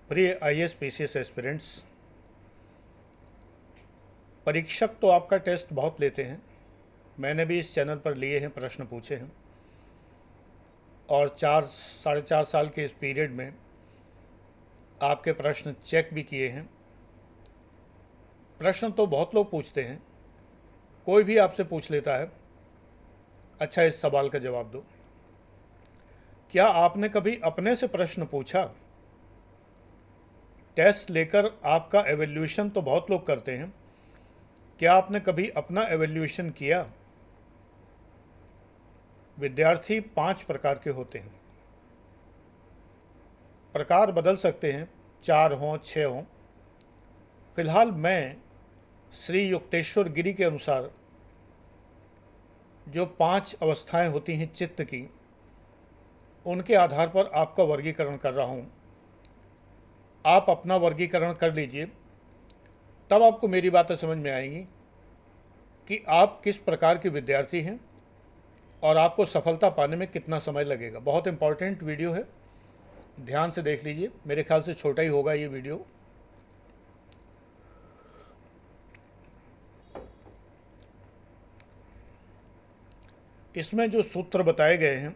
प्रिय IAS PCS aspirants, परीक्षक तो आपका टेस्ट बहुत लेते हैं। मैंने भी इस चैनल पर लिए हैं, प्रश्न पूछे हैं और 4 साढ़े 4 साल के इस पीरियड में आपके प्रश्न चेक भी किए हैं। प्रश्न तो बहुत लोग पूछते हैं, कोई भी आपसे पूछ लेता है, अच्छा इस सवाल का जवाब दो। क्या आपने कभी अपने से प्रश्न पूछा? टेस्ट लेकर आपका एवेल्यूशन तो बहुत लोग करते हैं, क्या आपने कभी अपना एवेल्यूशन किया? विद्यार्थी 5 प्रकार के होते हैं। प्रकार बदल सकते हैं, 4 हों 6 हों। फिलहाल मैं श्री युक्तेश्वर गिरी के अनुसार जो 5 अवस्थाएं होती हैं चित्त की, उनके आधार पर आपका वर्गीकरण कर रहा हूँ। आप अपना वर्गीकरण कर लीजिए, तब आपको मेरी बातें समझ में आएंगी कि आप किस प्रकार के विद्यार्थी हैं और आपको सफलता पाने में कितना समय लगेगा। बहुत इम्पॉर्टेंट वीडियो है, ध्यान से देख लीजिए। मेरे ख्याल से छोटा ही होगा ये वीडियो। इसमें जो सूत्र बताए गए हैं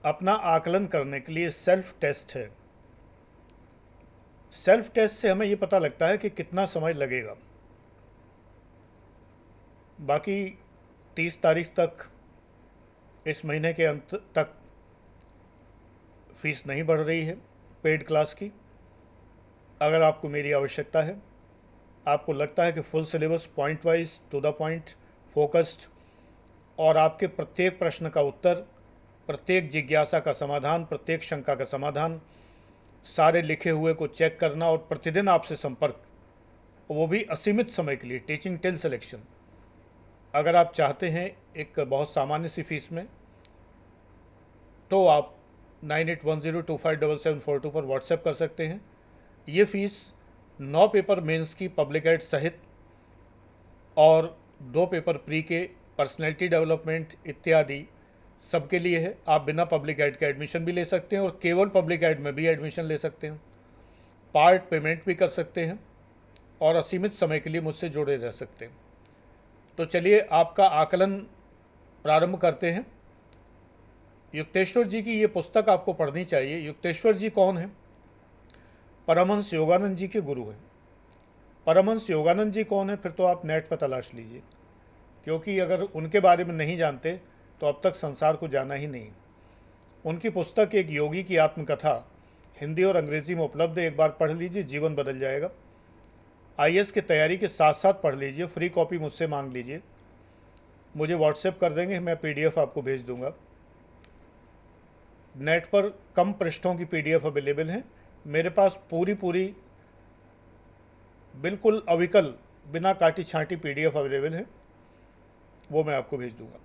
अपना आकलन करने के लिए सेल्फ टेस्ट है। सेल्फ टेस्ट से हमें ये पता लगता है कि कितना समय लगेगा। बाकी 30 तारीख तक, इस महीने के अंत तक फीस नहीं बढ़ रही है पेड क्लास की। अगर आपको मेरी आवश्यकता है, आपको लगता है कि full syllabus point wise to the point focused और आपके प्रत्येक प्रश्न का उत्तर, प्रत्येक जिज्ञासा का समाधान, प्रत्येक शंका का समाधान, सारे लिखे हुए को चेक करना और प्रतिदिन आपसे संपर्क, वो भी असीमित समय के लिए, टीचिंग टिल सिलेक्शन। अगर आप चाहते हैं एक बहुत सामान्य सी फीस में, तो आप 9810257742 पर व्हाट्सएप कर सकते हैं। ये फ़ीस 9 पेपर मेंस की पब्लिक एड सहित और 2 पेपर प्री के पर्सनैलिटी डेवलपमेंट इत्यादि सबके लिए है। आप बिना पब्लिक एड के एडमिशन भी ले सकते हैं और केवल पब्लिक एड में भी एडमिशन ले सकते हैं। पार्ट पेमेंट भी कर सकते हैं और असीमित समय के लिए मुझसे जुड़े रह सकते हैं। तो चलिए आपका आकलन प्रारंभ करते हैं। युक्तेश्वर जी की ये पुस्तक आपको पढ़नी चाहिए। युक्तेश्वर जी कौन है? परमहंस योगानंद जी के गुरु हैं। परमहंस योगानंद जी कौन है? फिर तो आप नेट पर तलाश लीजिए, क्योंकि अगर उनके बारे में नहीं जानते तो अब तक संसार को जाना ही नहीं। उनकी पुस्तक एक योगी की आत्मकथा हिंदी और अंग्रेज़ी में उपलब्ध है। एक बार पढ़ लीजिए, जीवन बदल जाएगा। आईएएस की तैयारी के साथ साथ पढ़ लीजिए। फ्री कॉपी मुझसे मांग लीजिए, मुझे व्हाट्सएप कर देंगे, मैं पीडीएफ आपको भेज दूंगा। नेट पर कम पृष्ठों की पीडीएफ अवेलेबल हैं। मेरे पास पूरी बिल्कुल अविकल, बिना काटी छाँटी पीडीएफ अवेलेबल है, वो मैं आपको भेज दूंगा।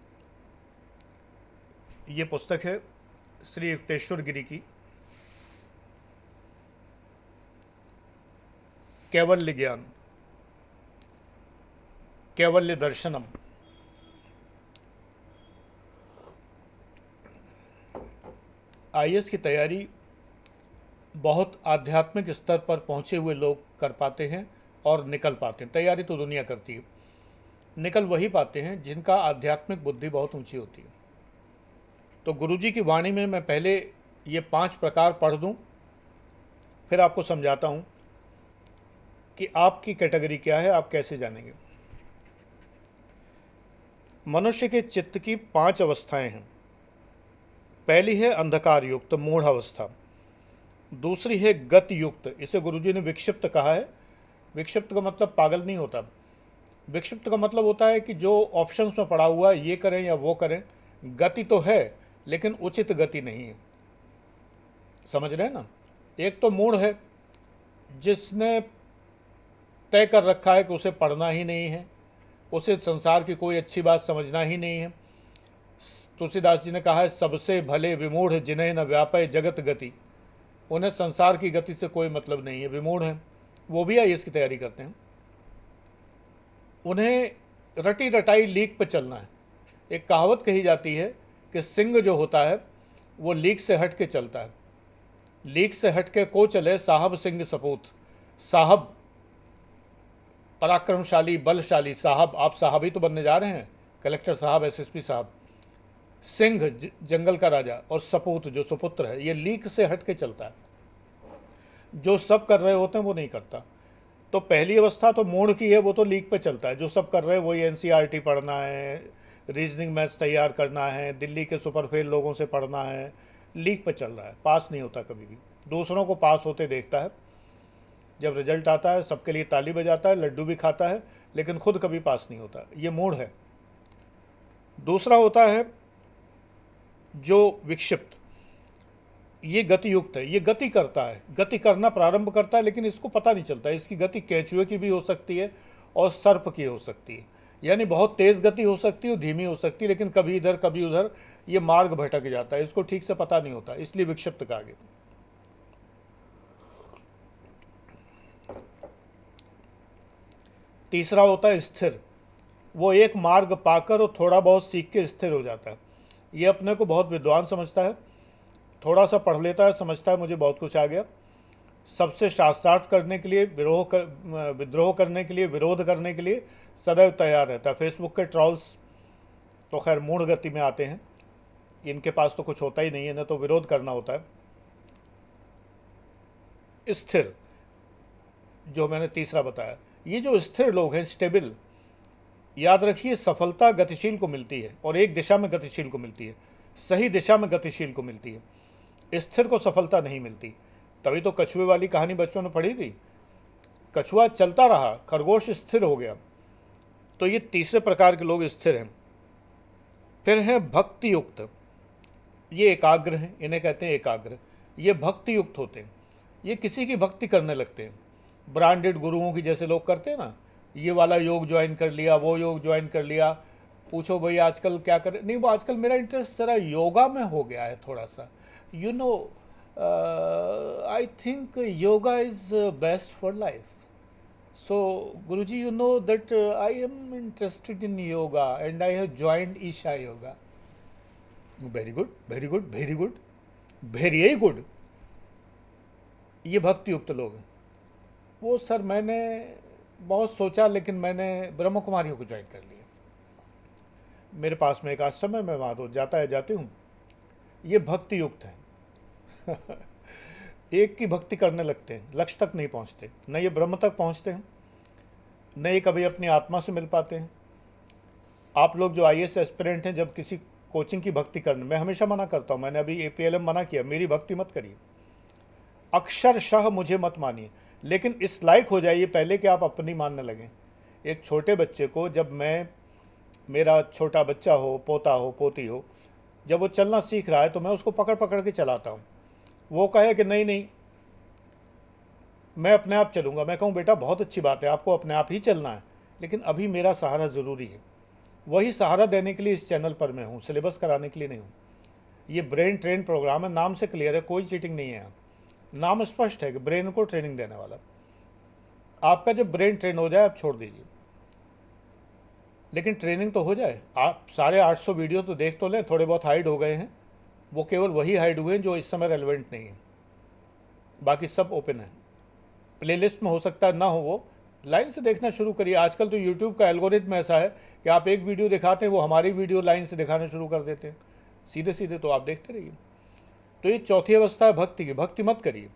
ये पुस्तक है श्री युक्तेश्वर गिरी की, कैवल्य ज्ञान, कैवल्य दर्शनम। आईएएस की तैयारी बहुत आध्यात्मिक स्तर पर पहुंचे हुए लोग कर पाते हैं और निकल पाते हैं। तैयारी तो दुनिया करती है, निकल वही पाते हैं जिनका आध्यात्मिक बुद्धि बहुत ऊंची होती है। तो गुरुजी की वाणी में मैं पहले ये 5 प्रकार पढ़ दूं, फिर आपको समझाता हूं कि आपकी कैटेगरी क्या है, आप कैसे जानेंगे। मनुष्य के चित्त की 5 अवस्थाएं हैं। पहली है अंधकार युक्त, मूढ़ अवस्था। दूसरी है गति युक्त, इसे गुरुजी ने विक्षिप्त कहा है। विक्षिप्त का मतलब पागल नहीं होता। विक्षिप्त का मतलब होता है कि जो ऑप्शंस में पड़ा हुआ है, ये करें या वो करें, गति तो है लेकिन उचित गति नहीं है। समझ रहे हैं ना? एक तो मूढ़ है, जिसने तय कर रखा है कि उसे पढ़ना ही नहीं है, उसे संसार की कोई अच्छी बात समझना ही नहीं है। तुलसीदास जी ने कहा है, सबसे भले विमूढ़ जिन्हें न व्यापय जगत गति। उन्हें संसार की गति से कोई मतलब नहीं है, विमूढ़ है। वो भी आईएएस की तैयारी करते हैं। उन्हें रटी रटाई लीक पे चलना है। एक कहावत कही जाती है कि सिंह जो होता है वो लीक से हट के चलता है। लीक से हटके को चले साहब सिंह सपूत। साहब पराक्रमशाली, बलशाली साहब, आप साहब ही तो बनने जा रहे हैं, कलेक्टर साहब, एसएसपी साहब। सिंह जंगल का राजा, और सपूत जो सुपुत्र है, ये लीक से हट के चलता है। जो सब कर रहे होते हैं वो नहीं करता। तो पहली अवस्था तो मूड की है, वो तो लीक पे चलता है। जो सब कर रहे हैं वही एनसीईआरटी पढ़ना है, रीजनिंग मैथ्स तैयार करना है, दिल्ली के सुपर फेल लोगों से पढ़ना है, लीक पे चल रहा है, पास नहीं होता कभी भी। दूसरों को पास होते देखता है, जब रिजल्ट आता है सबके लिए ताली बजाता है, लड्डू भी खाता है, लेकिन खुद कभी पास नहीं होता। ये मूड है। दूसरा होता है जो विक्षिप्त, ये गति युक्त है, ये गति करता है, गति करना प्रारंभ करता है, लेकिन इसको पता नहीं चलता। इसकी गति केंचुए की भी हो सकती है और सर्प की हो सकती है, यानी बहुत तेज़ गति हो सकती है और धीमी हो सकती है, लेकिन कभी इधर कभी उधर ये मार्ग भटक जाता है, इसको ठीक से पता नहीं होता, इसलिए विक्षिप्त कहा गया। तीसरा होता है स्थिर, वो एक मार्ग पाकर और थोड़ा बहुत सीख के स्थिर हो जाता है। ये अपने को बहुत विद्वान समझता है, थोड़ा सा पढ़ लेता है, समझता है मुझे बहुत कुछ आ गया, सबसे शास्त्रार्थ करने के लिए, विद्रोह करने के लिए, विरोध करने के लिए सदैव तैयार रहता है। फेसबुक के ट्रॉल्स तो खैर मूढ़ गति में आते हैं, इनके पास तो कुछ होता ही नहीं है, ना तो विरोध करना होता है। स्थिर, जो मैंने तीसरा बताया, ये जो स्थिर लोग हैं, स्टेबल, याद रखिए सफलता गतिशील को मिलती है और एक दिशा में गतिशील को मिलती है, सही दिशा में गतिशील को मिलती है, स्थिर को सफलता नहीं मिलती। तभी तो कछुए वाली कहानी बचपन में पढ़ी थी, कछुआ चलता रहा, खरगोश स्थिर हो गया। तो ये तीसरे प्रकार के लोग स्थिर हैं। फिर हैं भक्ति युक्त, ये एकाग्र हैं, इन्हें कहते हैं एकाग्र। ये भक्ति युक्त होते हैं, ये किसी की भक्ति करने लगते हैं, ब्रांडेड गुरुओं की जैसे लोग करते हैं ना, ये वाला योग ज्वाइन कर लिया, वो योग ज्वाइन कर लिया। पूछो भाई आजकल क्या करें, नहीं वो आजकल मेरा इंटरेस्ट ज़रा योगा में हो गया है थोड़ा सा, you know, I think yoga is best for life. So Guruji, you know that I am interested in yoga and I have joined Isha yoga. Very good, very good, very good, very good. ये भक्ति युक्त लोग हैं। वो sir मैंने बहुत सोचा, लेकिन मैंने ब्रह्म कुमारियों को ज्वाइन कर लिया। मेरे पास में एक आश्रम है, मैं वहाँ रोज जाती हूँ। ये भक्ति युक्त है। एक की भक्ति करने लगते हैं, लक्ष्य तक नहीं पहुँचते, न ये ब्रह्म तक पहुँचते हैं, न ये कभी अपनी आत्मा से मिल पाते हैं। आप लोग जो आईएएस एस्पिरेंट हैं, जब किसी कोचिंग की भक्ति करने, मैं हमेशा मना करता हूँ, मैंने अभी एपीएलएम मना किया, मेरी भक्ति मत करिए, अक्षरशः मुझे मत मानिए, लेकिन इस लायक हो जाइए पहले कि आप अपनी मानने लगें। एक छोटे बच्चे को, जब मेरा छोटा बच्चा हो, पोता हो, पोती हो, जब वो चलना सीख रहा है तो मैं उसको पकड़ पकड़ के चलाता हूँ। वो कहे कि नहीं नहीं मैं अपने आप चलूँगा, मैं कहूँ बेटा बहुत अच्छी बात है, आपको अपने आप ही चलना है, लेकिन अभी मेरा सहारा ज़रूरी है। वही सहारा देने के लिए इस चैनल पर मैं हूँ, सिलेबस कराने के लिए नहीं हूँ। ये ब्रेन ट्रेन प्रोग्राम है, नाम से क्लियर है, कोई चीटिंग नहीं है यहाँ। नाम स्पष्ट है कि ब्रेन को ट्रेनिंग देने वाला। आपका जब ब्रेन ट्रेन हो जाए आप छोड़ दीजिए, लेकिन ट्रेनिंग तो हो जाए। आप सारे 800 वीडियो तो देख तो लें, थोड़े बहुत हाइड हो गए हैं, वो केवल वही हाइड हुए हैं जो इस समय रेलेवेंट नहीं है, बाकी सब ओपन है। प्लेलिस्ट में हो सकता है ना हो, वो लाइन से देखना शुरू करिए। आजकल तो यूट्यूब का एल्गोरिथम ऐसा है कि आप एक वीडियो दिखाते हैं, वो हमारी वीडियो लाइन से दिखाना शुरू कर देते हैं, सीधे सीधे, तो आप देखते रहिए। तो ये चौथी अवस्था है भक्ति की। भक्ति मत करिए,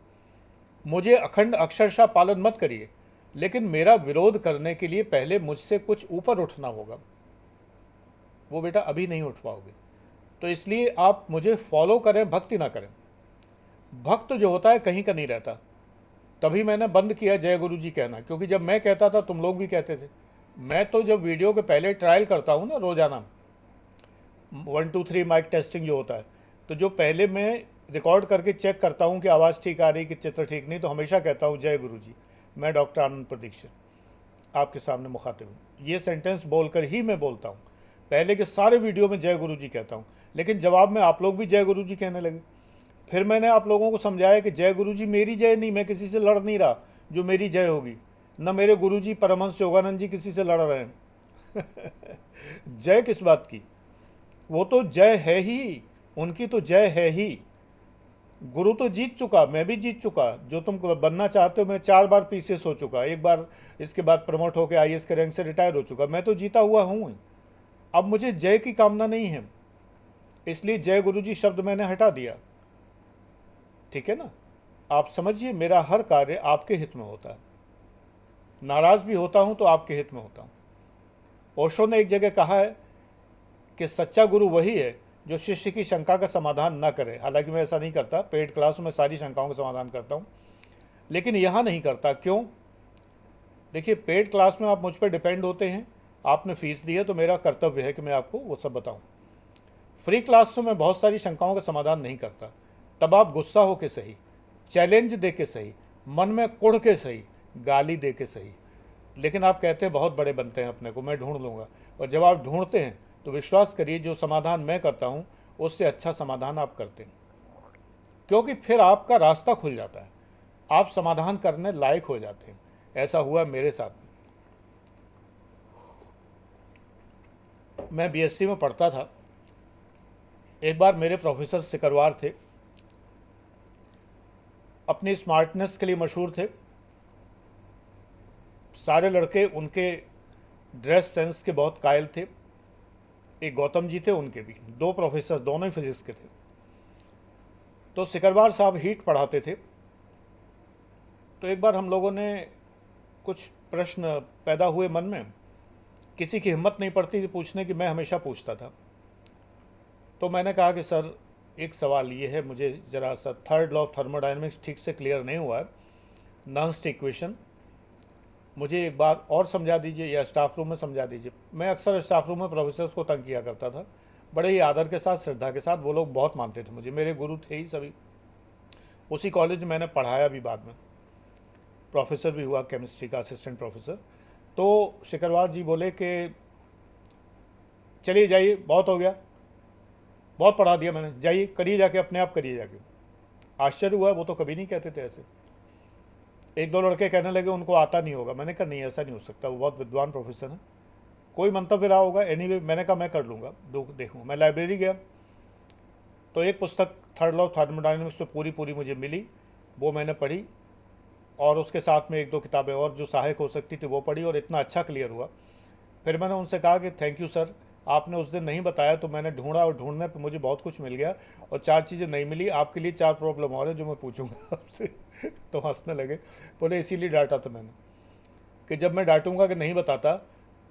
मुझे अखंड अक्षरशः पालन मत करिए, लेकिन मेरा विरोध करने के लिए पहले मुझसे कुछ ऊपर उठना होगा। वो बेटा अभी नहीं उठ पाओगे, तो इसलिए आप मुझे फॉलो करें, भक्ति ना करें। भक्त जो होता है कहीं का नहीं रहता। तभी मैंने बंद किया जय गुरु जी कहना, क्योंकि जब मैं कहता था तुम लोग भी कहते थे। मैं तो जब वीडियो के पहले ट्रायल करता हूँ ना, रोज़ाना 1 2 3 माइक टेस्टिंग जो होता है, तो जो पहले मैं रिकॉर्ड करके चेक करता हूँ कि आवाज़ ठीक आ रही, कि चित्र ठीक नहीं, तो हमेशा कहता हूँ जय गुरु जी, मैं डॉक्टर आनंद प्रदीक्षित आपके सामने मुखातिब हूँ। ये सेंटेंस बोलकर ही मैं बोलता हूँ। पहले के सारे वीडियो में जय गुरु जी कहता हूँ, लेकिन जवाब में आप लोग भी जय गुरु जी कहने लगे। फिर मैंने आप लोगों को समझाया कि जय गुरु जी मेरी जय नहीं, मैं किसी से लड़ नहीं रहा जो मेरी जय होगी, न मेरे गुरु जी परमहंस योगानंद जी किसी से लड़ रहे हैं। जय किस बात की, वो तो जय है ही, उनकी तो जय है ही। गुरु तो जीत चुका, मैं भी जीत चुका। जो तुम बनना चाहते हो, मैं 4 बार पीसीएस हो चुका, एक बार इसके बाद प्रमोट होकर आईएएस के रैंक से रिटायर हो चुका। मैं तो जीता हुआ हूँ। अब मुझे जय की कामना नहीं है, इसलिए जय गुरु जी शब्द मैंने हटा दिया। ठीक है ना? आप समझिए, मेरा हर कार्य आपके हित में होता है। नाराज भी होता हूं तो आपके हित में होता हूं। ओशो ने एक जगह कहा है कि सच्चा गुरु वही है जो शिष्य की शंका का समाधान न करे। हालांकि मैं ऐसा नहीं करता, पेड क्लास में सारी शंकाओं का समाधान करता हूं, लेकिन यहाँ नहीं करता। क्यों? देखिए, पेड क्लास में आप मुझ पर डिपेंड होते हैं, आपने फीस दी है, तो मेरा कर्तव्य है कि मैं आपको वो सब बताऊं। फ्री क्लास में मैं बहुत सारी शंकाओं का समाधान नहीं करता। तब आप गुस्सा हो के सही, चैलेंज दे के सही, मन में कुढ़ के सही, गाली दे के सही, लेकिन आप कहते हैं बहुत बड़े बनते हैं अपने को, मैं ढूंढ लूँगा। और जब आप ढूंढते हैं तो विश्वास करिए, जो समाधान मैं करता हूँ उससे अच्छा समाधान आप करते हैं, क्योंकि फिर आपका रास्ता खुल जाता है, आप समाधान करने लायक हो जाते हैं। ऐसा हुआ मेरे साथ भी। मैं बीएससी में पढ़ता था। एक बार मेरे प्रोफेसर सिकरवार थे, अपनी स्मार्टनेस के लिए मशहूर थे। सारे लड़के उनके ड्रेस सेंस के बहुत कायल थे। एक गौतम जी थे, उनके भी 2 प्रोफेसर, दोनों ही फिजिक्स के थे। तो सिकरवार साहब हीट पढ़ाते थे। तो एक बार हम लोगों ने कुछ प्रश्न पैदा हुए मन में, किसी की हिम्मत नहीं पड़ती थी पूछने की, मैं हमेशा पूछता था। तो मैंने कहा कि सर, एक सवाल ये है, मुझे ज़रा सा थर्ड लॉ ऑफ थर्मोडायनेमिक्स ठीक से क्लियर नहीं हुआ है, नॉन्स्ट इक्वेशन, मुझे एक बार और समझा दीजिए या स्टाफ रूम में समझा दीजिए। मैं अक्सर स्टाफ रूम में प्रोफेसर्स को तंग किया करता था, बड़े ही आदर के साथ, श्रद्धा के साथ। वो लोग बहुत मानते थे मुझे, मेरे गुरु थे ही सभी। उसी कॉलेज में मैंने पढ़ाया भी, बाद में प्रोफेसर भी हुआ, केमिस्ट्री का असिस्टेंट प्रोफेसर। तो शिकरवार जी बोले कि चलिए जाइए, बहुत हो गया, बहुत पढ़ा दिया मैंने, जाइए करिए जाके, अपने आप करिए जाके। आश्चर्य हुआ, वो तो कभी नहीं कहते थे ऐसे। एक 2 लड़के कहने लगे उनको आता नहीं होगा। मैंने कहा नहीं, ऐसा नहीं हो सकता, वो बहुत विद्वान प्रोफेसर है, कोई मंतव्य रहा होगा। एनीवे मैंने कहा मैं कर लूँगा, देखूँ। मैं लाइब्रेरी गया तो एक पुस्तक थर्ड लॉ ऑफ थर्मोडायनेमिक्स में पूरी मुझे मिली, वो मैंने पढ़ी, और उसके साथ में 1-2 किताबें और जो सहायक हो सकती थी वो पढ़ी, और इतना अच्छा क्लियर हुआ। फिर मैंने उनसे कहा कि थैंक यू सर, आपने उस दिन नहीं बताया तो मैंने ढूंढा, और ढूंढने पे मुझे बहुत कुछ मिल गया, और 4 चीज़ें नहीं मिली। आपके लिए 4 प्रॉब्लम और है जो मैं पूछूंगा आपसे। तो हंसने लगे, बोले इसीलिए डांटा था मैंने, कि जब मैं डांटूंगा कि नहीं बताता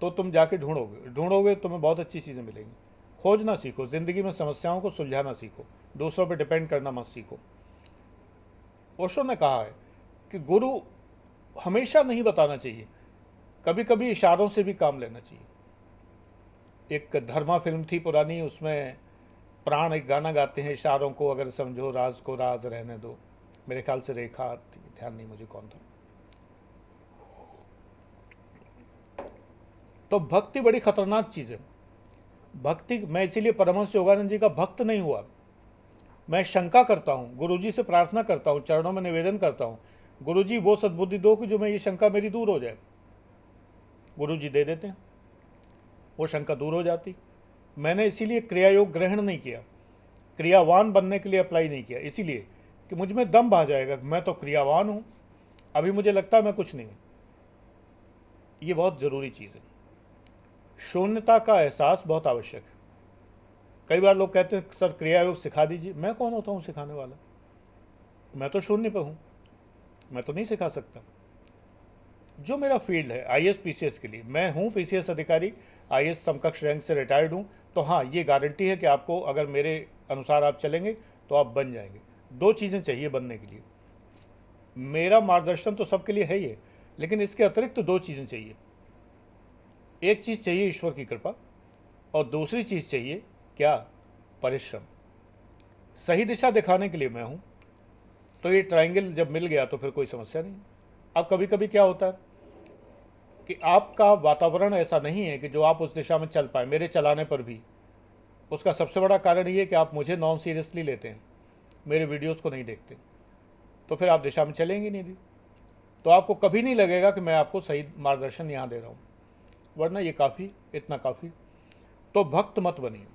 तो तुम जाके ढूंढोगे तुम्हें बहुत अच्छी चीज़ें मिलेंगी। खोजना सीखो, ज़िंदगी में समस्याओं को सुलझाना सीखो, दूसरों पर डिपेंड करना मत सीखो। ओशो ने कहा है कि गुरु हमेशा नहीं बताना चाहिए, कभी कभी इशारों से भी काम लेना चाहिए। एक धर्मा फिल्म थी पुरानी, उसमें प्राण एक गाना गाते हैं, इशारों को अगर समझो राज को राज रहने दो। मेरे ख्याल से रेखा थी, ध्यान नहीं मुझे कौन था। तो भक्ति बड़ी खतरनाक चीज़ है। भक्ति, मैं इसीलिए परमहंस योगानंद जी का भक्त नहीं हुआ। मैं शंका करता हूँ, गुरुजी से प्रार्थना करता हूँ, चरणों में निवेदन करता हूँ, गुरुजी वो सद्बुद्धि दो कि जो मैं ये शंका मेरी दूर हो जाए। गुरुजी दे देते हैं, वो शंका दूर हो जाती। मैंने इसीलिए क्रिया योग ग्रहण नहीं किया, क्रियावान बनने के लिए अप्लाई नहीं किया, इसीलिए कि मुझ में दम बहा जाएगा, मैं तो क्रियावान हूँ, अभी मुझे लगता है मैं कुछ नहीं हूँ। ये बहुत ज़रूरी चीज़ है। शून्यता का एहसास बहुत आवश्यक है। कई बार लोग कहते हैं सर क्रिया योग सिखा दीजिए। मैं कौन होता हूँ सिखाने वाला? मैं तो शून्य पर हूँ, मैं तो नहीं सिखा सकता। जो मेरा फील्ड है आईएएस पीसीएस के लिए, मैं हूँ पीसीएस अधिकारी, आईएएस समकक्ष रैंक से रिटायर्ड हूँ, तो हाँ, ये गारंटी है कि आपको अगर मेरे अनुसार आप चलेंगे तो आप बन जाएंगे। 2 चीज़ें चाहिए बनने के लिए। मेरा मार्गदर्शन तो सबके लिए है ही है, लेकिन इसके अतिरिक्त 2 चीज़ें चाहिए। एक चीज़ चाहिए ईश्वर की कृपा, और दूसरी चीज़ चाहिए क्या? परिश्रम। सही दिशा दिखाने के लिए मैं हूँ, तो ये ट्रायंगल जब मिल गया तो फिर कोई समस्या नहीं। अब कभी कभी क्या होता है कि आपका वातावरण ऐसा नहीं है कि जो आप उस दिशा में चल पाए, मेरे चलाने पर भी। उसका सबसे बड़ा कारण ये है कि आप मुझे नॉन सीरियसली लेते हैं, मेरे वीडियोस को नहीं देखते, तो फिर आप दिशा में चलेंगे नहीं। तो आपको कभी नहीं लगेगा कि मैं आपको सही मार्गदर्शन यहाँ दे रहा हूँ, वरना ये काफ़ी, इतना काफ़ी। तो भक्त मत बनिए।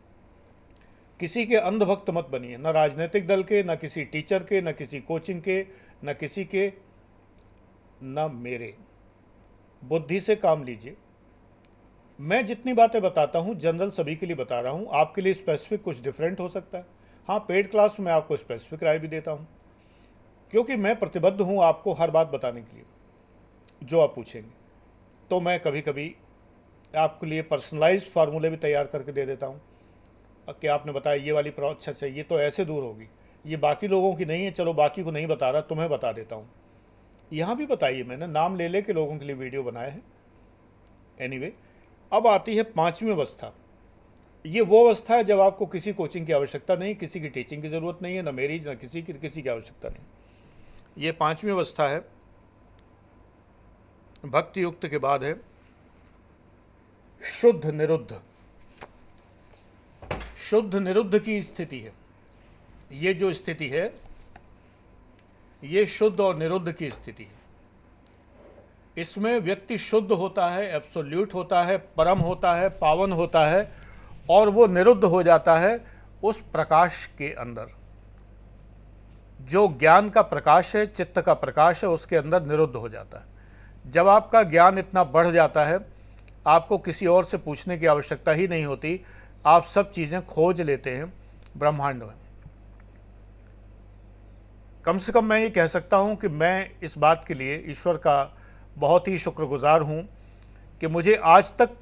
किसी के अंधभक्त मत बनिए, न राजनीतिक दल के, न किसी टीचर के, न किसी कोचिंग के, न किसी के, न मेरे। बुद्धि से काम लीजिए। मैं जितनी बातें बताता हूँ जनरल सभी के लिए बता रहा हूँ, आपके लिए स्पेसिफिक कुछ डिफरेंट हो सकता है। हाँ, पेड क्लास में आपको स्पेसिफिक राय भी देता हूँ, क्योंकि मैं प्रतिबद्ध हूँ आपको हर बात बताने के लिए जो आप पूछेंगे। तो मैं कभी कभी आपके लिए पर्सनलाइज्ड फार्मूले भी तैयार करके दे देता हूँ कि आपने बताया ये वाली अच्छा ये तो ऐसे दूर होगी, ये बाकी लोगों की नहीं है, चलो बाकी को नहीं बता रहा, तुम्हें बता देता हूँ। यहाँ भी बताइए, मैंने नाम ले ले के लोगों के लिए वीडियो बनाए हैं। एनीवे, अब आती है पांचवी अवस्था। ये वो अवस्था है जब आपको किसी कोचिंग की आवश्यकता नहीं, किसी की टीचिंग की ज़रूरत नहीं है, न मेरी न किसी की आवश्यकता नहीं। ये पांचवी अवस्था है, भक्ति युक्त के बाद है शुद्ध निरुद्ध। शुद्ध निरुद्ध की स्थिति है। ये जो स्थिति है ये शुद्ध और निरुद्ध की स्थिति है। इसमें व्यक्ति शुद्ध होता है, एब्सोल्यूट होता है, परम होता है, पावन होता है, और वो निरुद्ध हो जाता है उस प्रकाश के अंदर। जो ज्ञान का प्रकाश है, चित्त का प्रकाश है, उसके अंदर निरुद्ध हो जाता है। जब आपका ज्ञान इतना बढ़ जाता है, आपको किसी और से पूछने की आवश्यकता ही नहीं होती, आप सब चीज़ें खोज लेते हैं ब्रह्मांड में। कम से कम मैं ये कह सकता हूँ कि मैं इस बात के लिए ईश्वर का बहुत ही शुक्रगुजार हूँ कि मुझे आज तक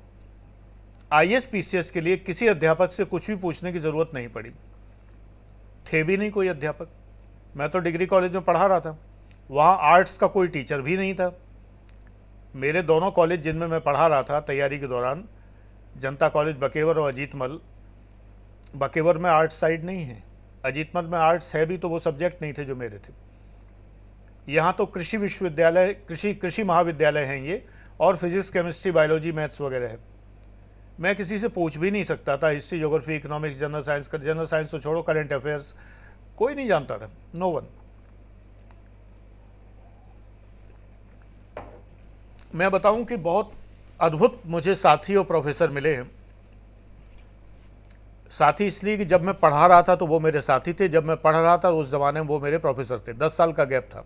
IAS PCS के लिए किसी अध्यापक से कुछ भी पूछने की ज़रूरत नहीं पड़ी। थे भी नहीं कोई अध्यापक। मैं तो डिग्री कॉलेज में पढ़ा रहा था, वहाँ आर्ट्स का कोई टीचर भी नहीं था। मेरे दोनों कॉलेज जिनमें मैं पढ़ा रहा था तैयारी के दौरान, जनता कॉलेज बकेवर और अजीतमल, बकेवर में आर्ट्स साइड नहीं है, अजीतमल में आर्ट्स है भी तो वो सब्जेक्ट नहीं थे जो मेरे थे। यहाँ तो कृषि विश्वविद्यालय, कृषि महाविद्यालय हैं ये, और फिजिक्स, केमिस्ट्री, बायोलॉजी, मैथ्स वगैरह है। मैं किसी से पूछ भी नहीं सकता था history, geography, economics, general science तो छोड़ो, करंट अफेयर्स कोई नहीं जानता था, नो वन। मैं बताऊं कि बहुत अद्भुत मुझे साथी और प्रोफेसर मिले हैं। साथी इसलिए कि जब मैं पढ़ा रहा था तो वो मेरे साथी थे, जब मैं पढ़ रहा था उस ज़माने में वो मेरे प्रोफेसर थे। 10 साल का गैप था।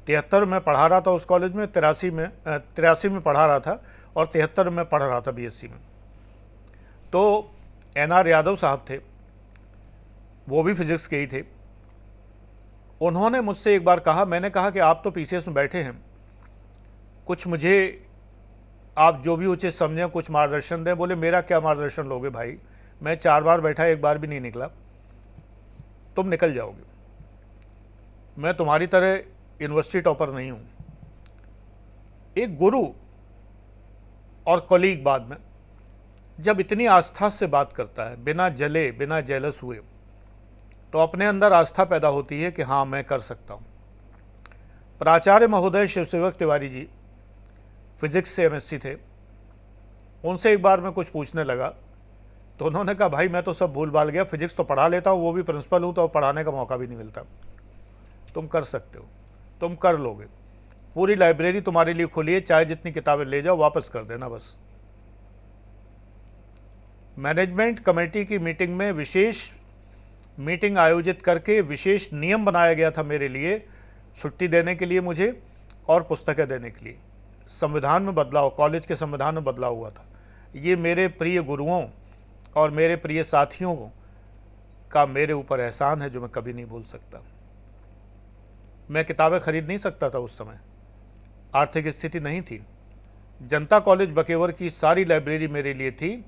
73 में पढ़ा रहा था उस कॉलेज में, 83 में पढ़ा रहा था, और 73 में पढ़ रहा था BSc में। तो NR यादव साहब थे, वो भी फिजिक्स के ही थे। उन्होंने मुझसे एक बार कहा, मैंने कहा कि आप तो PCS में बैठे हैं, कुछ मुझे आप जो भी उचित समझें कुछ मार्गदर्शन दें। बोले मेरा क्या मार्गदर्शन लोगे भाई, मैं 4 बार बैठा, एक बार भी नहीं निकला, तुम निकल जाओगे। मैं तुम्हारी तरह यूनिवर्सिटी टॉपर नहीं हूँ। एक गुरु और कॉलीग बाद में जब इतनी आस्था से बात करता है, बिना जले, बिना जेलस हुए, तो अपने अंदर आस्था पैदा होती है कि हाँ मैं कर सकता हूँ। प्राचार्य महोदय शिवसेवक तिवारी जी फिजिक्स से MSc थे। उनसे एक बार मैं कुछ पूछने लगा तो उन्होंने कहा भाई मैं तो सब भूल भाल गया, फिजिक्स तो पढ़ा लेता हूँ, वो भी प्रिंसिपल हूँ, तो पढ़ाने का मौका भी नहीं मिलता। तुम कर सकते हो, तुम कर लोगे, पूरी लाइब्रेरी तुम्हारे लिए खुली है, चाहे जितनी किताबें ले जाओ वापस कर देना बस। मैनेजमेंट कमेटी की मीटिंग में विशेष मीटिंग आयोजित करके विशेष नियम बनाया गया था मेरे लिए, छुट्टी देने के लिए मुझे और पुस्तकें देने के लिए। संविधान में बदलाव, कॉलेज के संविधान में बदलाव हुआ था। ये मेरे प्रिय गुरुओं और मेरे प्रिय साथियों का मेरे ऊपर एहसान है जो मैं कभी नहीं भूल सकता। मैं किताबें खरीद नहीं सकता था उस समय, आर्थिक स्थिति नहीं थी। जनता कॉलेज बकेवर की सारी लाइब्रेरी मेरे लिए थी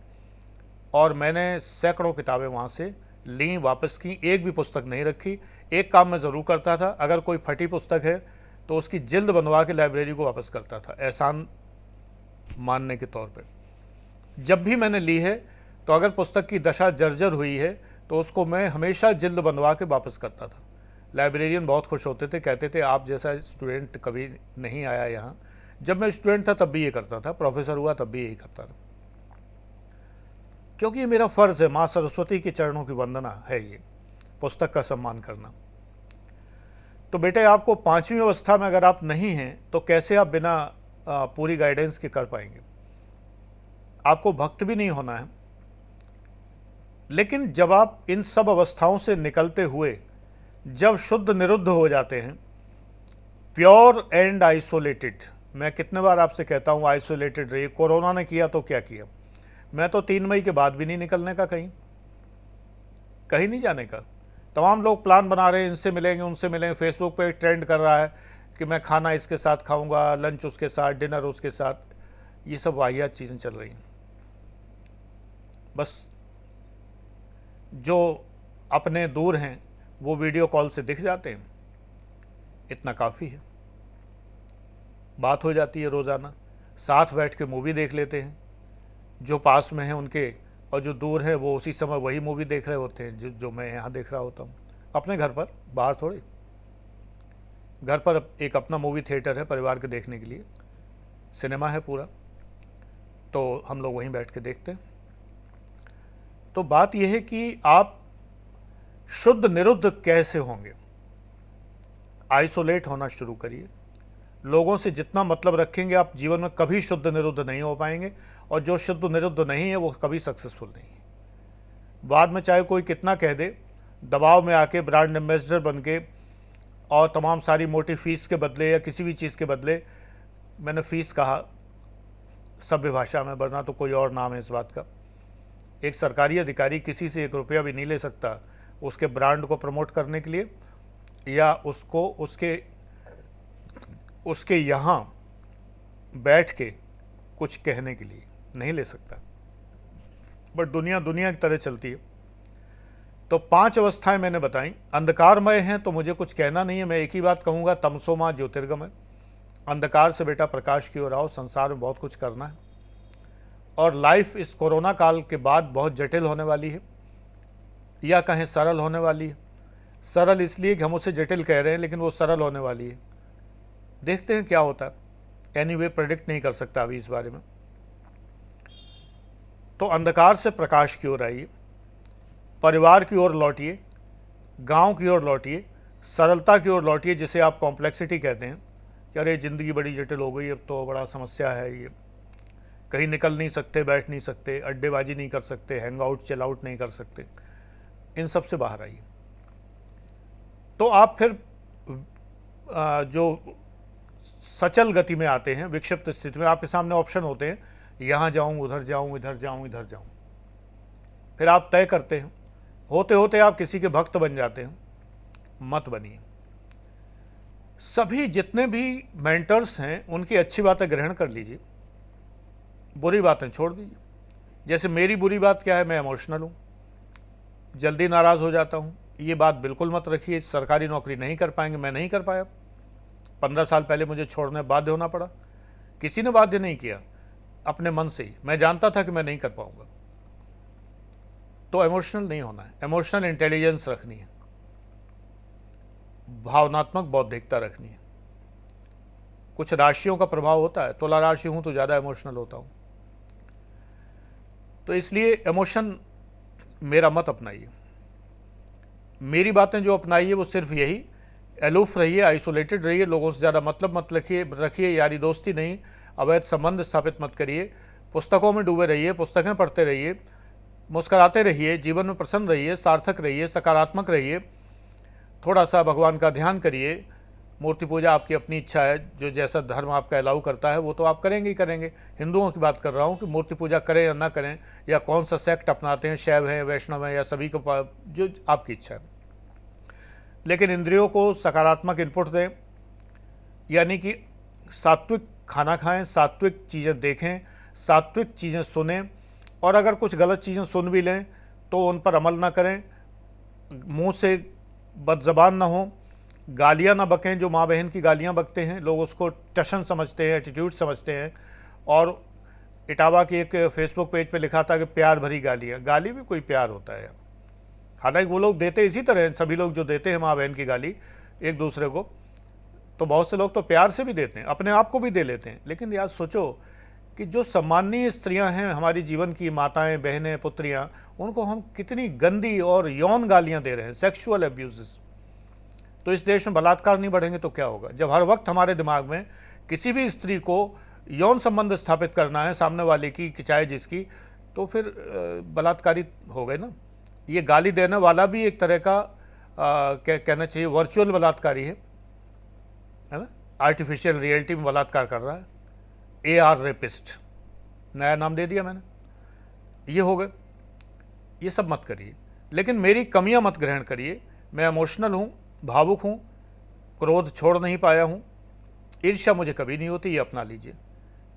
और मैंने सैकड़ों किताबें वहाँ से ली, वापस की, एक भी पुस्तक नहीं रखी। एक काम मैं ज़रूर करता था, अगर कोई फटी पुस्तक है तो उसकी जिल्द बनवा के लाइब्रेरी को वापस करता था, एहसान मानने के तौर पे। जब भी मैंने ली है तो अगर पुस्तक की दशा जर्जर हुई है तो उसको मैं हमेशा जिल्द बनवा के वापस करता था। लाइब्रेरियन बहुत खुश होते थे, कहते थे आप जैसा स्टूडेंट कभी नहीं आया यहाँ। जब मैं स्टूडेंट था तब भी ये करता था, प्रोफेसर हुआ तब भी यही करता था, क्योंकि ये मेरा फ़र्ज़ है। माँ सरस्वती के चरणों की वंदना है ये, पुस्तक का सम्मान करना। तो बेटे आपको 5वीं अवस्था में अगर आप नहीं हैं तो कैसे आप बिना पूरी गाइडेंस के कर पाएंगे। आपको भक्त भी नहीं होना है, लेकिन जब आप इन सब अवस्थाओं से निकलते हुए जब शुद्ध निरुद्ध हो जाते हैं, प्योर एंड आइसोलेटेड, मैं कितने बार आपसे कहता हूँ आइसोलेटेड रहिए। कोरोना ने किया तो क्या किया, मैं तो 3 मई के बाद भी नहीं निकलने का, कहीं कहीं नहीं जाने का। तमाम लोग प्लान बना रहे हैं, इनसे मिलेंगे उनसे मिलेंगे, फेसबुक पे ट्रेंड कर रहा है कि मैं खाना इसके साथ खाऊंगा, लंच उसके साथ, डिनर उसके साथ। ये सब वाहियात चीज़ें चल रही हैं। बस जो अपने दूर हैं वो वीडियो कॉल से दिख जाते हैं, इतना काफ़ी है। बात हो जाती है रोज़ाना, साथ बैठ के मूवी देख लेते हैं, जो पास में हैं उनके, और जो दूर है वो उसी समय वही मूवी देख रहे होते हैं जो मैं यहाँ देख रहा होता हूँ अपने घर पर, बाहर थोड़ी। घर पर एक अपना मूवी थिएटर है परिवार के देखने के लिए, सिनेमा है पूरा, तो हम लोग वहीं बैठ के देखते हैं। तो बात यह है कि आप शुद्ध निरुद्ध कैसे होंगे। आइसोलेट होना शुरू करिए। लोगों से जितना मतलब रखेंगे आप जीवन में कभी शुद्ध निरुद्ध नहीं हो पाएंगे, और जो शुद्ध निरुद्ध नहीं है वो कभी सक्सेसफुल नहीं है। बाद में चाहे कोई कितना कह दे, दबाव में आके ब्रांड एम्बेसडर बन के, और तमाम सारी मोटी फीस के बदले या किसी भी चीज़ के बदले, मैंने फ़ीस कहा सभ्य भाषा में, वरना तो कोई और नाम है इस बात का। एक सरकारी अधिकारी किसी से 1 रुपया भी नहीं ले सकता उसके ब्रांड को प्रमोट करने के लिए, या उसको उसके यहाँ बैठ के कुछ कहने के लिए नहीं ले सकता। बट दुनिया की तरह चलती है। तो 5 अवस्थाएं मैंने बताई। अंधकारमय हैं तो मुझे कुछ कहना नहीं है, मैं एक ही बात कहूँगा, तमसोमा ज्योतिर्गमय। अंधकार से बेटा प्रकाश की ओर आओ, संसार में बहुत कुछ करना है। और लाइफ इस कोरोना काल के बाद बहुत जटिल होने वाली है, या कहें सरल होने वाली है। सरल इसलिए कि हम उसे जटिल कह रहे हैं, लेकिन वो सरल होने वाली है। देखते हैं क्या होता है। एनीवे प्रेडिक्ट नहीं कर सकता अभी इस बारे में। तो अंधकार से प्रकाश की ओर आइए, परिवार की ओर लौटिए, गांव की ओर लौटिए, सरलता की ओर लौटिए, जिसे आप कॉम्प्लेक्सिटी कहते हैं कि अरे ज़िंदगी बड़ी जटिल हो गई, अब तो बड़ा समस्या है, ये कहीं निकल नहीं सकते, बैठ नहीं सकते, अड्डेबाजी नहीं कर सकते, हैंग आउट चिल आउट नहीं कर सकते। इन सब से बाहर आइए। तो आप फिर जो सचल गति में आते हैं, विक्षिप्त स्थिति में, आपके सामने ऑप्शन होते हैं, यहाँ जाऊँ, उधर जाऊँ, इधर जाऊँ, इधर जाऊँ। फिर आप तय करते हैं, होते होते आप किसी के भक्त बन जाते हैं। मत बनिए। सभी जितने भी मेंटर्स हैं उनकी अच्छी बातें ग्रहण कर लीजिए, बुरी बातें छोड़ दीजिए। जैसे मेरी बुरी बात क्या है, मैं इमोशनल हूँ, जल्दी नाराज़ हो जाता हूँ। ये बात बिल्कुल मत रखिए। सरकारी नौकरी नहीं कर पाएंगे, मैं नहीं कर पाया। 15 साल पहले मुझे छोड़ने बाध्य होना पड़ा। किसी ने बाध्य नहीं किया, अपने मन से ही मैं जानता था कि मैं नहीं कर पाऊंगा। तो इमोशनल नहीं होना है, इमोशनल इंटेलिजेंस रखनी है, भावनात्मक बौद्धिकता रखनी है। कुछ राशियों का प्रभाव होता है, तुला राशि हूं तो ज़्यादा इमोशनल होता हूं, तो इसलिए इमोशन मेरा मत अपनाइए। मेरी बातें जो अपनाइए वो सिर्फ यही, एलूफ रहिए, आइसोलेटेड रहिए, लोगों से ज़्यादा मतलब मत रखिए, यारी दोस्ती नहीं, अवैध संबंध स्थापित मत करिए, पुस्तकों में डूबे रहिए, पुस्तकें पढ़ते रहिए, मुस्कराते रहिए, जीवन में प्रसन्न रहिए, सार्थक रहिए, सकारात्मक रहिए, थोड़ा सा भगवान का ध्यान करिए। मूर्ति पूजा आपकी अपनी इच्छा है, जो जैसा धर्म आपका अलाउ करता है वो तो आप करेंगे ही करेंगे। हिंदुओं की बात कर रहा हूँ कि मूर्ति पूजा करें या ना करें, या कौन सा सेक्ट अपनाते हैं, शैव है, वैष्णव है, या सभी को, जो आपकी इच्छा है। लेकिन इंद्रियों को सकारात्मक इनपुट दें, यानी कि सात्विक खाना खाएं, सात्विक चीज़ें देखें, सात्विक चीज़ें सुनें, और अगर कुछ गलत चीज़ें सुन भी लें तो उन पर अमल ना करें, मुंह से बदज़बान ना हो, गालियाँ ना बकें। जो माँ बहन की गालियाँ बकते हैं लोग उसको टशन समझते हैं, एटीट्यूड समझते हैं। और इटावा की एक फेसबुक पेज पे लिखा था कि प्यार भरी गालियाँ, गाली भी कोई प्यार होता है। हालांकि वो लोग देते इसी तरह, सभी लोग जो देते हैं माँ बहन की गाली एक दूसरे को, तो बहुत से लोग तो प्यार से भी देते हैं, अपने आप को भी दे लेते हैं। लेकिन यार सोचो कि जो सम्माननीय स्त्रियां हैं हमारी जीवन की, माताएं, बहनें, पुत्रियां, उनको हम कितनी गंदी और यौन गालियां दे रहे हैं, सेक्सुअल अब्यूजेस। तो इस देश में बलात्कार नहीं बढ़ेंगे तो क्या होगा? जब हर वक्त हमारे दिमाग में किसी भी स्त्री को यौन संबंध स्थापित करना है सामने वाले की, चाहे जिसकी, तो फिर बलात्कारी हो गए ना। ये गाली देने वाला भी एक तरह का कहना चाहिए वर्चुअल बलात्कारी है ना, आर्टिफिशियल रियलिटी में बलात्कार कर रहा है। AR रेपिस्ट, नया नाम दे दिया मैंने। ये हो गए, ये सब मत करिए, लेकिन मेरी कमियां मत ग्रहण करिए। मैं इमोशनल हूँ, भावुक हूँ, क्रोध छोड़ नहीं पाया हूँ। ईर्ष्या मुझे कभी नहीं होती, ये अपना लीजिए,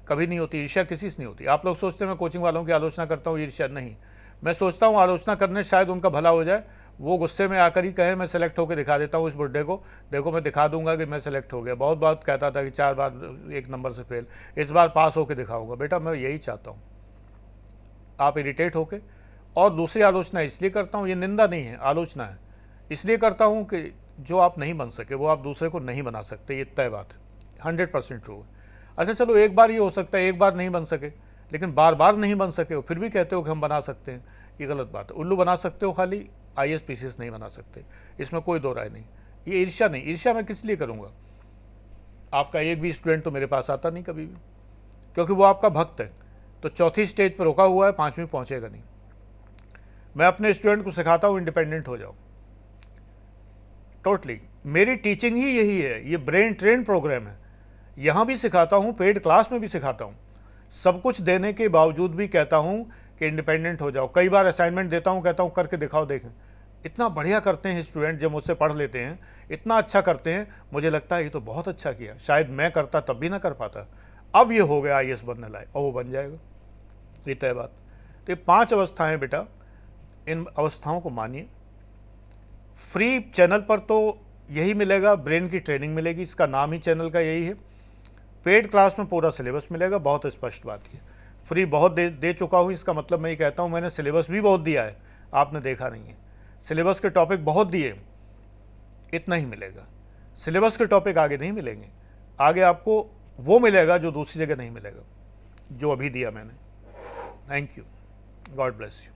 कभी नहीं होती ईर्ष्या, किसी से नहीं होती। आप लोग सोचते हैं मैं कोचिंग वालों की आलोचना करता हूँ, ईर्ष्या नहीं। मैं सोचता हूँ आलोचना करने शायद उनका भला हो जाए, वो गुस्से में आकर ही कहे मैं सेलेक्ट होकर दिखा देता हूँ इस बुड्ढे को, देखो मैं दिखा दूंगा कि मैं सेलेक्ट हो गया। बहुत बात कहता था कि 4 बार 1 नंबर से फेल, इस बार पास होकर दिखाऊंगा। बेटा मैं यही चाहता हूँ, आप इरिटेट होके। और दूसरी आलोचना इसलिए करता हूँ, ये निंदा नहीं है, आलोचना है, इसलिए करता हूँ कि जो आप नहीं बन सके वो आप दूसरे को नहीं बना सकते, ये तय बात है, 100% ट्रू है। अच्छा चलो, एक बार ये हो सकता है, एक बार नहीं बन सके, लेकिन बार बार नहीं बन सके हो फिर भी कहते हो कि हम बना सकते हैं, ये गलत बात है। उल्लू बना सकते हो खाली, IAS PCS नहीं बना सकते, इसमें कोई दो राय नहीं। ये ईर्ष्या नहीं, ईर्ष्या मैं किस लिए करूँगा? आपका एक भी स्टूडेंट तो मेरे पास आता नहीं कभी भी, क्योंकि वो आपका भक्त है, तो चौथी स्टेज पर रुका हुआ है, 5वीं पहुँचेगा नहीं। मैं अपने स्टूडेंट को सिखाता हूँ इंडिपेंडेंट हो जाओ, टोटली मेरी टीचिंग ही यही है, ये ब्रेन ट्रेन प्रोग्राम है। यहाँ भी सिखाता हूँ, पेड क्लास में भी सिखाता हूँ, सब कुछ देने के बावजूद भी कहता हूँ कि इंडिपेंडेंट हो जाओ। कई बार असाइनमेंट देता हूँ, कहता हूँ करके दिखाओ, देखें। इतना बढ़िया करते हैं स्टूडेंट, जब मुझसे पढ़ लेते हैं इतना अच्छा करते हैं, मुझे लगता है ये तो बहुत अच्छा किया, शायद मैं करता तब भी ना कर पाता। अब ये हो गया IAS बनने लायक, और वो बन जाएगा, ये तय बात। तो ये 5 अवस्थाएँ बेटा, इन अवस्थाओं को मानिए। फ्री चैनल पर तो यही मिलेगा, ब्रेन की ट्रेनिंग मिलेगी, इसका नाम ही चैनल का यही है। पेड क्लास में पूरा सिलेबस मिलेगा, बहुत स्पष्ट बात है। फ्री बहुत दे चुका हूँ, इसका मतलब मैं ये कहता हूँ मैंने सिलेबस भी बहुत दिया है, आपने देखा नहीं है। सिलेबस के टॉपिक बहुत दिए, इतना ही मिलेगा। सिलेबस के टॉपिक आगे नहीं मिलेंगे, आगे आपको वो मिलेगा जो दूसरी जगह नहीं मिलेगा, जो अभी दिया मैंने। Thank you, God bless you.